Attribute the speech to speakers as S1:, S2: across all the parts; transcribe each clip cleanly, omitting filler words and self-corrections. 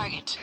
S1: target.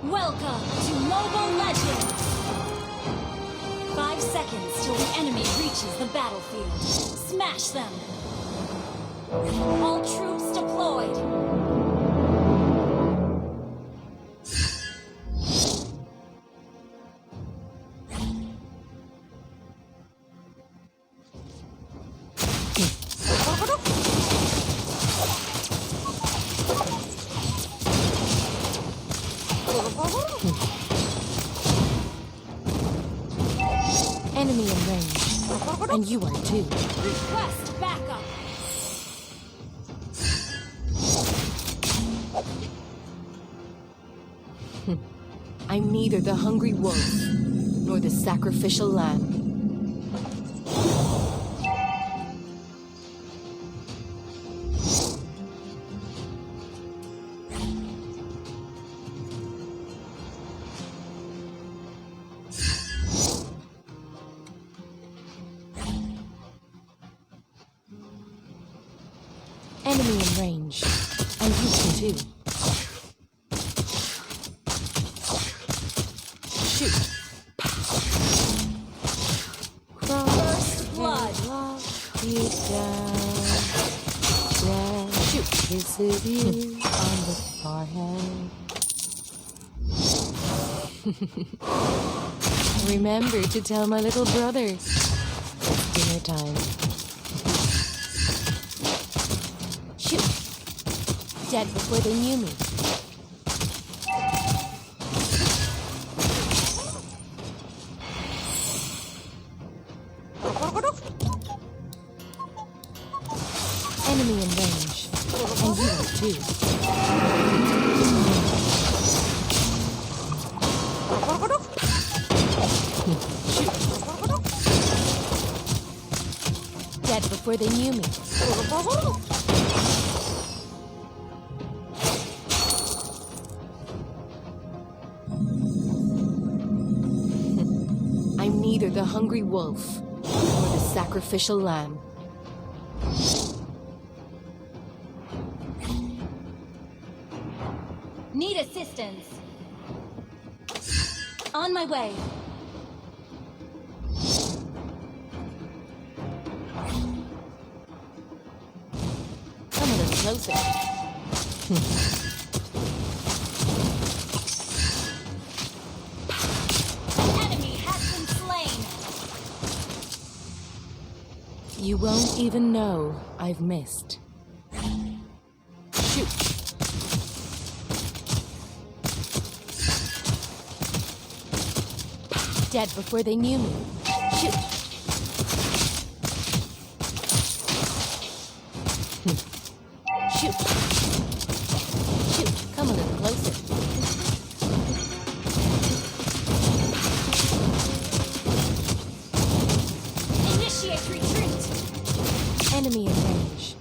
S2: Welcome to Mobile Legends! 5 seconds till the enemy reaches the battlefield. Smash them! All troops deployed!
S3: Enemy in range, and you are too.
S2: Request backup!
S3: I'm neither the hungry wolf, nor the sacrificial lamb. Enemy in range, and you can too. Shoot.
S2: First blood!
S3: You down. Shoot. Kisses you on the forehead. Remember to tell my little brother. It's dinner time. Dead before they knew me. Enemy in range, and you are too. Shoot. Dead before they knew me. I'm neither the hungry wolf nor the sacrificial lamb.
S2: Need assistance. On my way.
S3: Come a little closer. You won't even know I've missed. Shoot. Dead before they knew me. Shoot. Shoot. Shoot. Come a little closer.
S2: Initiate retreat!
S3: Enemy in range,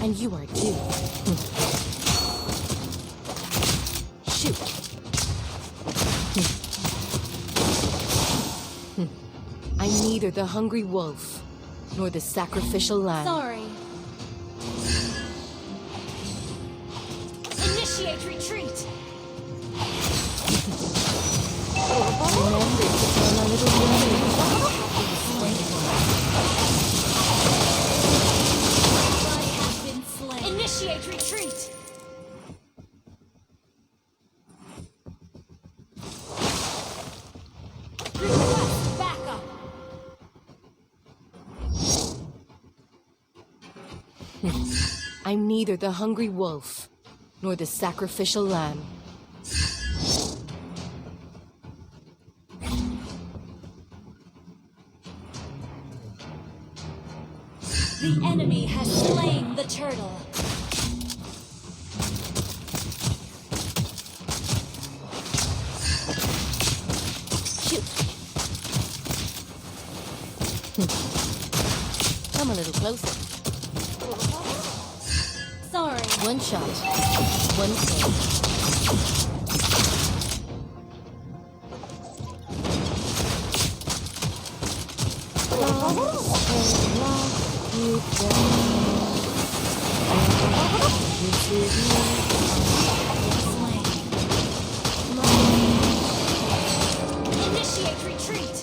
S3: and you are too. Shoot. I'm neither the hungry wolf nor the sacrificial lamb.
S2: Sorry. Initiate retreat.
S3: Remember to tell my little brother.
S2: Ally has been slain. Initiate retreat. Request backup.
S3: I'm neither the hungry wolf nor the sacrificial lamb.
S2: The enemy has slain the turtle.
S3: Shoot. Come a little closer.
S2: Sorry.
S3: One shot, one kill.
S2: Slain. Initiate retreat.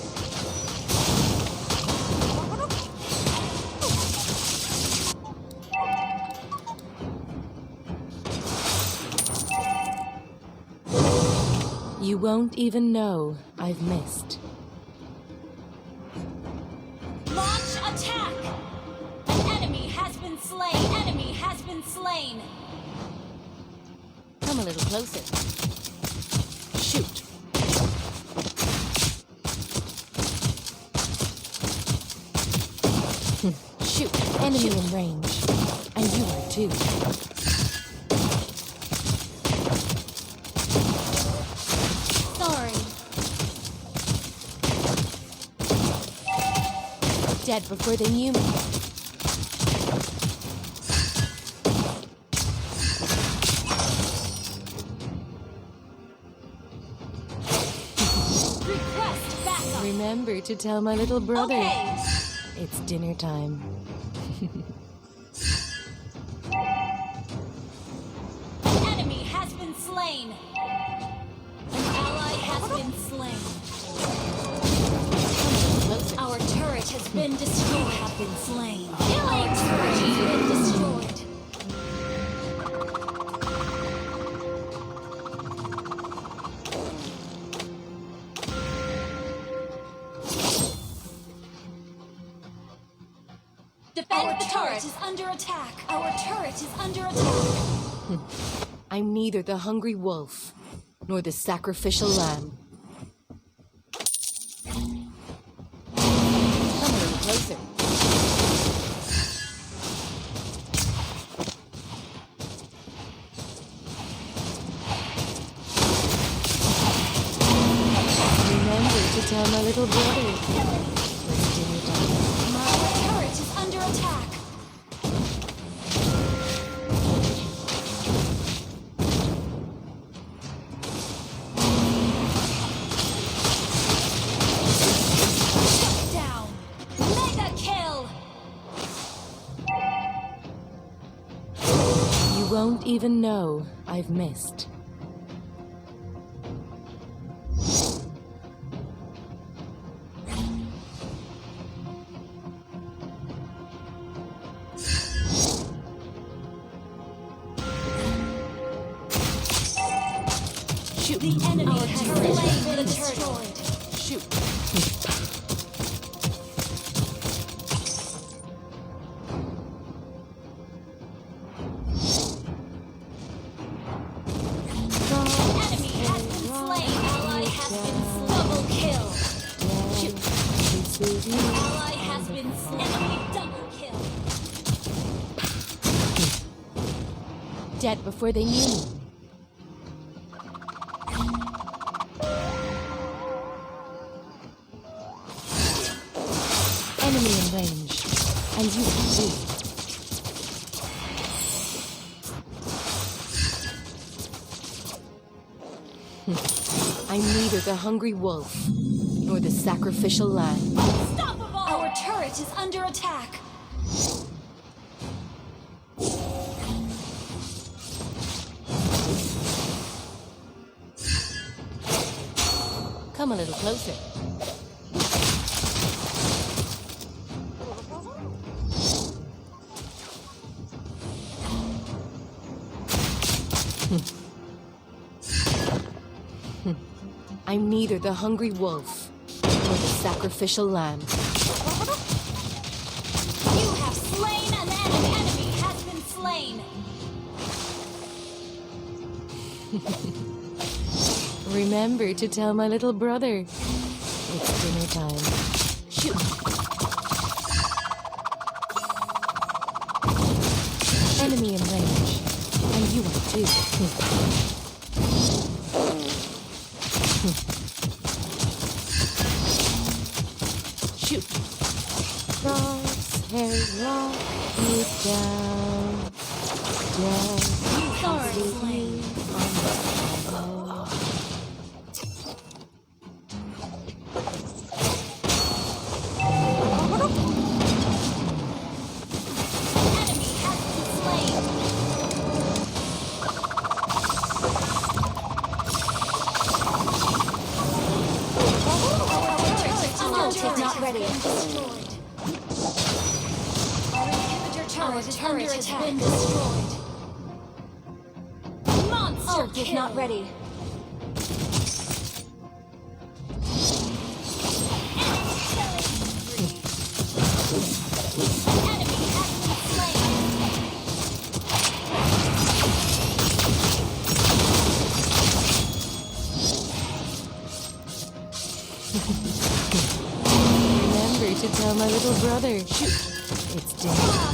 S3: You won't even know I've missed.
S2: Launch attack. An enemy has been slain. Enemy has been slain.
S3: Come a little closer. Shoot. Shoot. Enemy in range. And you are too.
S2: Sorry.
S3: Dead before they knew me.
S2: Request backup.
S3: Remember to tell my little brother.
S2: Okay.
S3: It's dinner time.
S2: Enemy has been slain. An ally has been slain.
S3: Closer.
S2: Our turret has been destroyed. Have been slain. Our turret has been destroyed. Defend the turret is under attack. Our turret is under attack.
S3: I'm neither the hungry wolf nor the sacrificial lamb. Come a little closer. Remember to tell my little brother. It's dinner time.
S2: Our turret is under attack. Shut down. Mega kill.
S3: You won't even know I've missed. Shoot.
S2: The enemy
S3: Our
S2: has
S3: turret
S2: slain the turtle.
S3: Shoot.
S2: Enemy has been slain. Ally has been slain. Double kill.
S3: Shoot.
S2: Ally has been slain. Enemy double kill.
S3: Dead before they knew me. Enemy in range. And you can too. I'm neither the hungry wolf nor the sacrificial lamb.
S2: Unstoppable! Our turret is under attack.
S3: Come a little closer. I'm neither the hungry wolf nor the sacrificial lamb.
S2: You have slain an enemy has been slain.
S3: Remember to tell my little brother. It's dinner time. Shoot! Enemy in range. And you are too. Shoot! Crosshairs lock you down. Down.
S2: Sorry, slain. Turret has been destroyed. Monster kill. Is not ready. Enemy has been slain.
S3: Remember to tell my little brother. Shoot! It's dinner.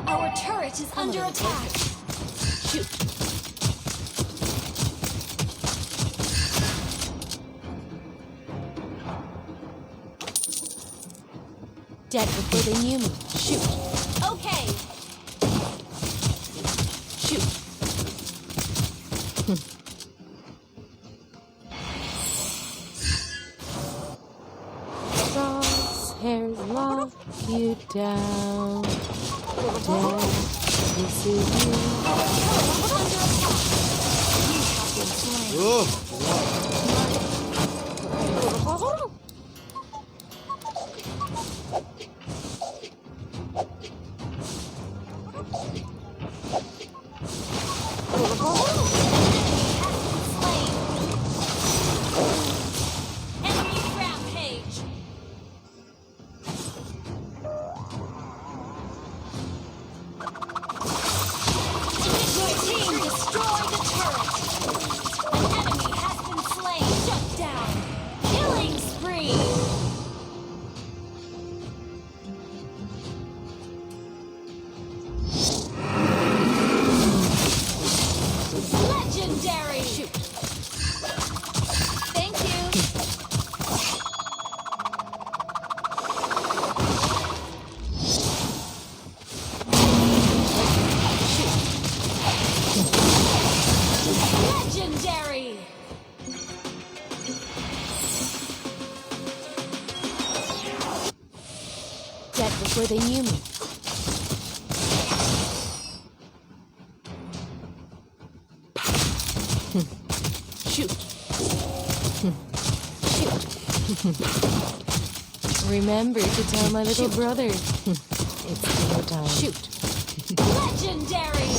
S2: Our turret is under attack.
S3: Shoot! Dead before they knew me. Shoot!
S2: Okay.
S3: Shoot! Crosshairs lock you down. Down. This is you.
S2: Enemy rampage. Your team destroyed the turret. An enemy has been slain. Shut down. Killing spree. Legendary. Shoot. Thank you. Legendary.
S3: Dead before they knew me. Shoot! Shoot! Remember to tell my little brother. It's dinner time. Shoot!
S2: Legendary.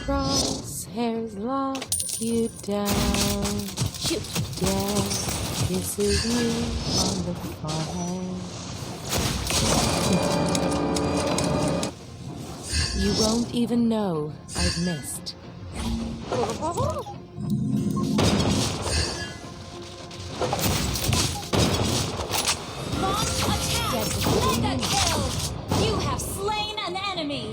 S3: Crosshairs lock you down. Shoot! Down. This is you on the forehead. You won't even know I've missed.
S2: Launch attack. Mega kill. You have slain an enemy.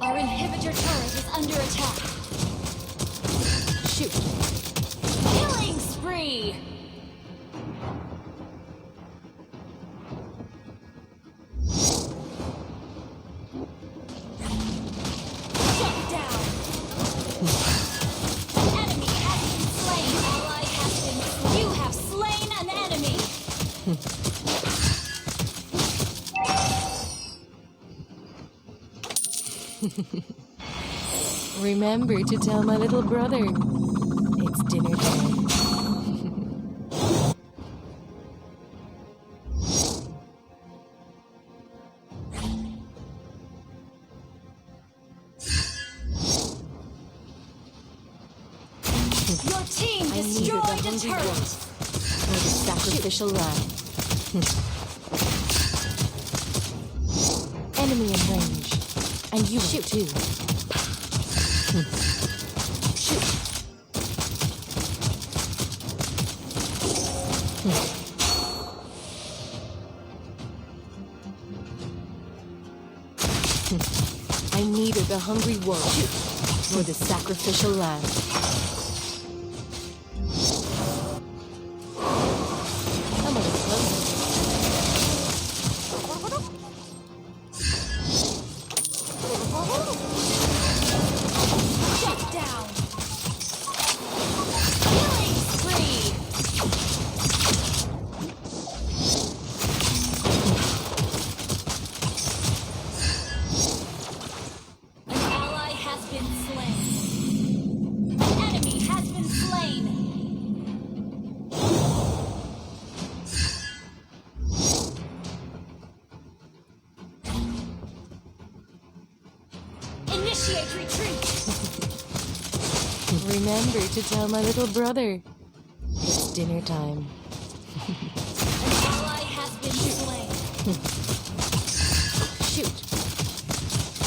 S2: Our inhibitor turret is under attack.
S3: Shoot!
S2: Killing spree.
S3: Remember to tell my little brother. It's dinner time.
S2: Your team
S3: I neither the
S2: destroyed a
S3: hungry
S2: turret.
S3: wolf nor the sacrificial lamb. Enemy in range, and you shoot too. Shoot. I'm neither the hungry wolf nor the sacrificial lamb. Come a little closer.
S2: Shut down. Killing spree. An ally has been slain. An enemy has been slain. Initiate retreat.
S3: Remember to tell my little brother. It's dinner time.
S2: An ally has been slain.
S3: Shoot.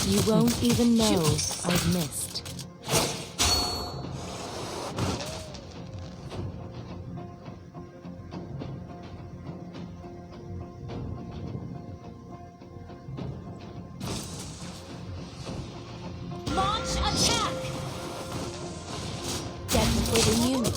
S3: You won't even know I've missed.
S2: Launch attack.
S3: Dead before they knew me.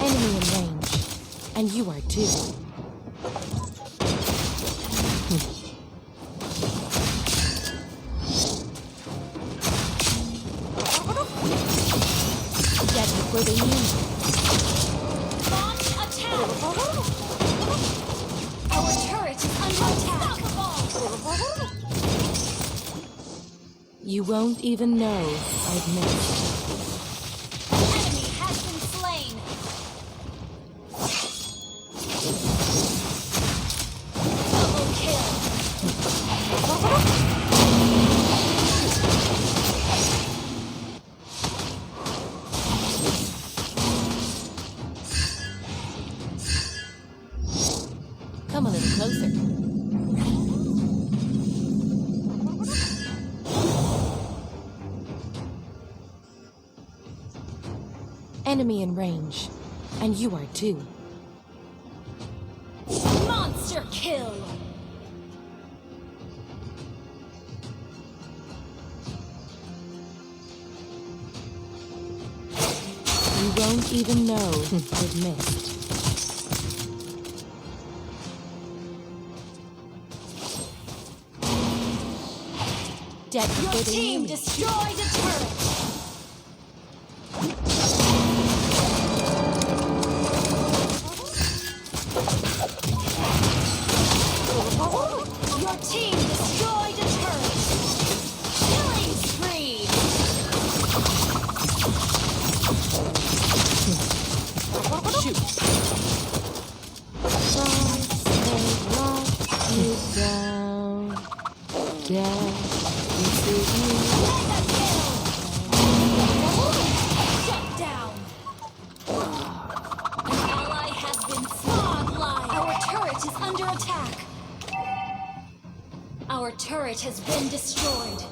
S3: Enemy in range, and you are too. Dead before they knew me.
S2: Launch attack. Our turret is under attack.
S3: You won't even know I've missed.
S2: Enemy has been slain. Double kill.
S3: Come a little closer. Enemy in range, and you are too.
S2: Monster kill.
S3: You won't even know I've missed. Dead
S2: Your
S3: before they knew
S2: team
S3: me.
S2: destroyed a turret. Your team destroyed a turret. Killing spree.
S3: Shoot. You down. Dead.
S2: Mega kill. Shut down. An ally has been slain. Our turret is under attack. Our turret has been destroyed.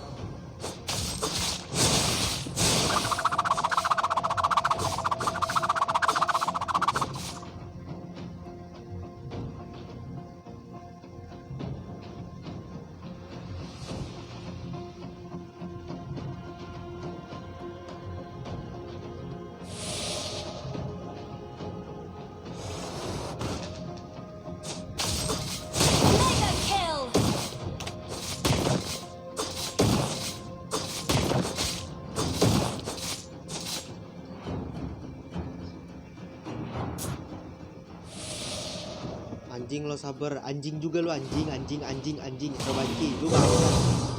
S1: Anjing lo sabar, anjing juga lo anjing. Coba lu bangsa.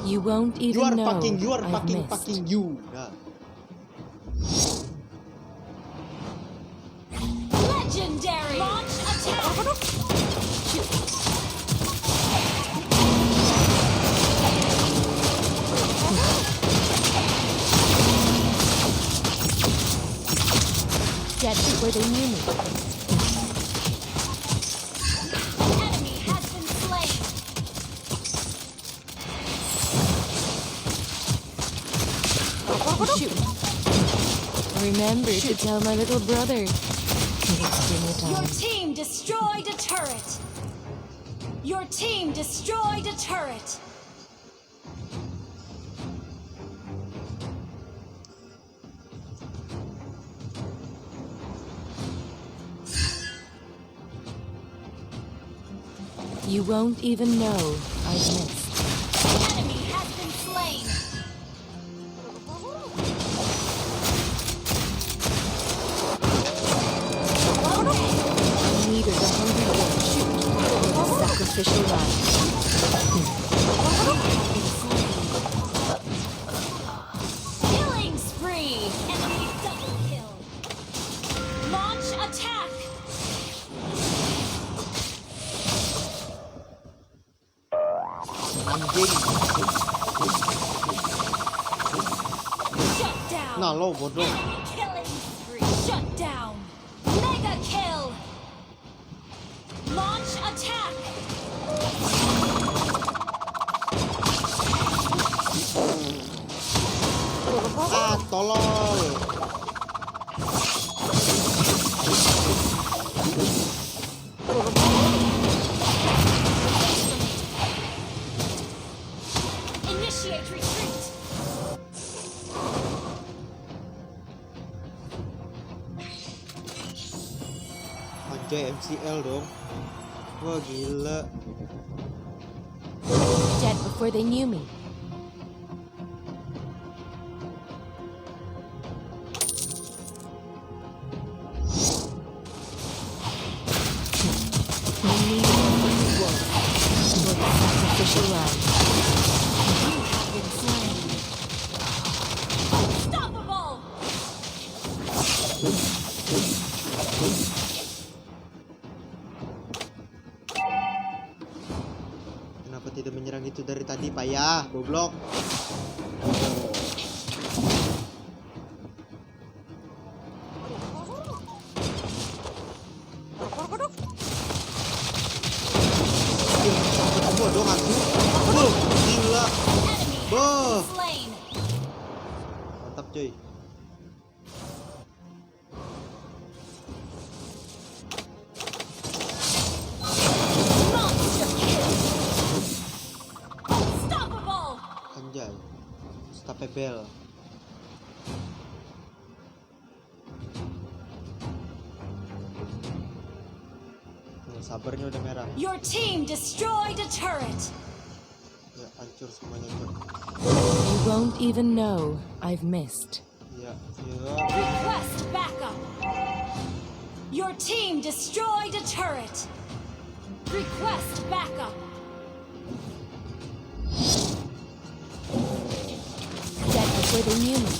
S3: You won't even
S1: You are
S3: know
S1: fucking
S3: I've missed.
S1: you. Nah.
S2: Legendary! Launch attack!
S3: Dead before they knew me.
S2: Enemy has been slain!
S3: Shoot. Remember to tell my little brother. It's dinner
S2: Your
S3: time.
S2: team destroyed a turret! Your team destroyed a turret!
S3: You won't even know I've missed.
S2: Enemy has been slain!
S3: Neither the hungry wolf shoot nor the sacrificial lamb.
S2: Killing spree! Enemy double kill! Launch attack!
S1: Anjing.
S2: Shut down!
S1: Nah lo bodoh.
S2: Enemy killing spree! Shut down! Mega kill! Launch attack!
S1: Ah, tolol.
S2: Initiate retreat!
S1: Anjay MCL dong. Wah gila.
S3: Dead before they knew me. Neither the hungry wolf nor the sacrificial lamb.
S2: You have been slain! Unstoppable!
S1: Kenapa tidak menyerang itu dari tadi, payah, goblok. Bodoh aku. Gila.
S2: Enemy
S1: Boh.
S2: has been slain!
S1: Mantap cuy.
S2: Monster kill! Unstoppable!
S1: Anjay. Stapebel. Sabarnya udah merah.
S2: Your team destroyed a turret!
S1: Ya, hancur semuanya, cuy.
S3: You won't even know I've missed.
S1: Ya.
S2: Request backup! Your team destroyed a turret! Request backup!
S3: Dead before they knew me.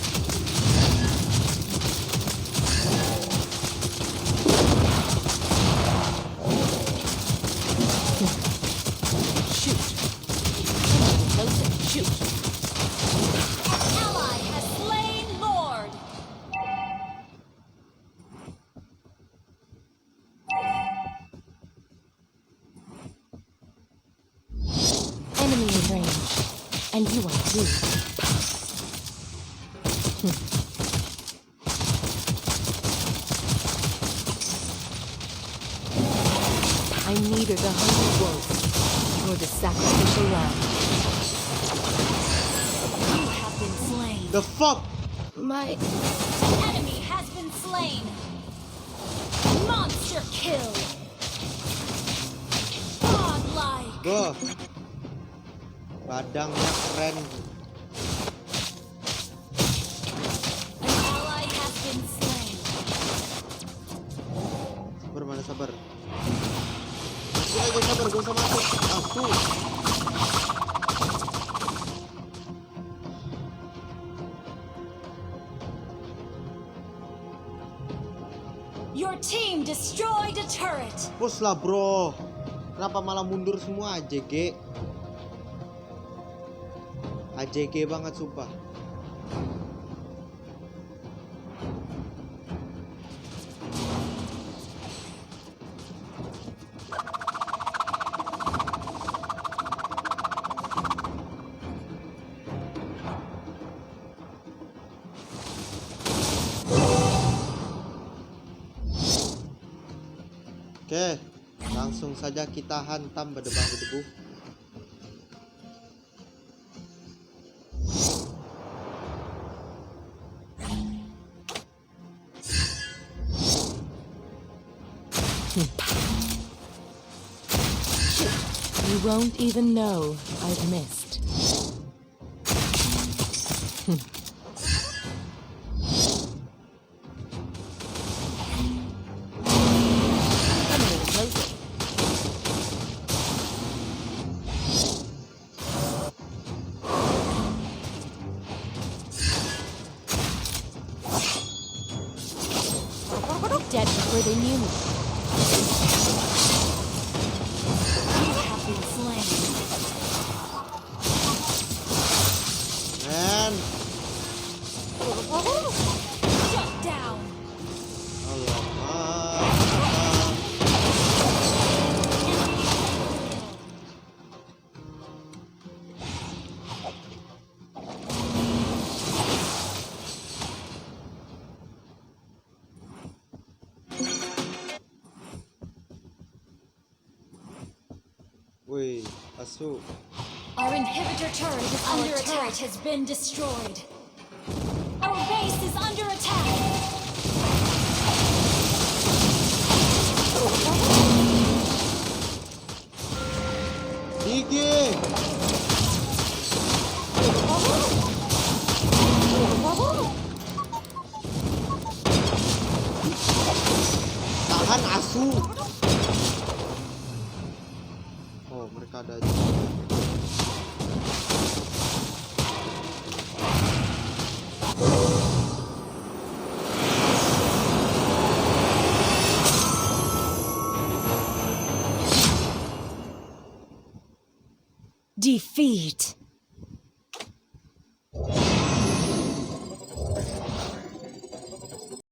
S3: Shoot. Closer. Shoot.
S2: An ally has slain Lord!
S3: Enemy in range. And you are too. I'm neither the hungry wolf nor the sacrificial lamb.
S2: You have been slain!
S1: The fuck?
S3: My
S2: An enemy has been slain! Monster kill! Godlike!
S1: Boh. Badangnya keren.
S2: An ally has been slain!
S1: Sabar mana sabar. Udah sabar, gak usah masuk. Asu.
S2: Your team destroyed a turret.
S1: Push lah bro. Kenapa malah mundur semua AJG? AJG banget sumpah. Oke, langsung saja kita hantam berdebu-debu.
S3: You won't even know I've missed. Come a little closer. Dead before they knew me.
S2: You have been slain.
S1: Men,
S2: Shut down.
S1: alamak. Wih, asu.
S2: Our inhibitor turret is under attack. Our turret has been destroyed. Our base is under attack.
S1: Gigi. Tahan asu. Oh, mereka ada aja.
S2: Defeat.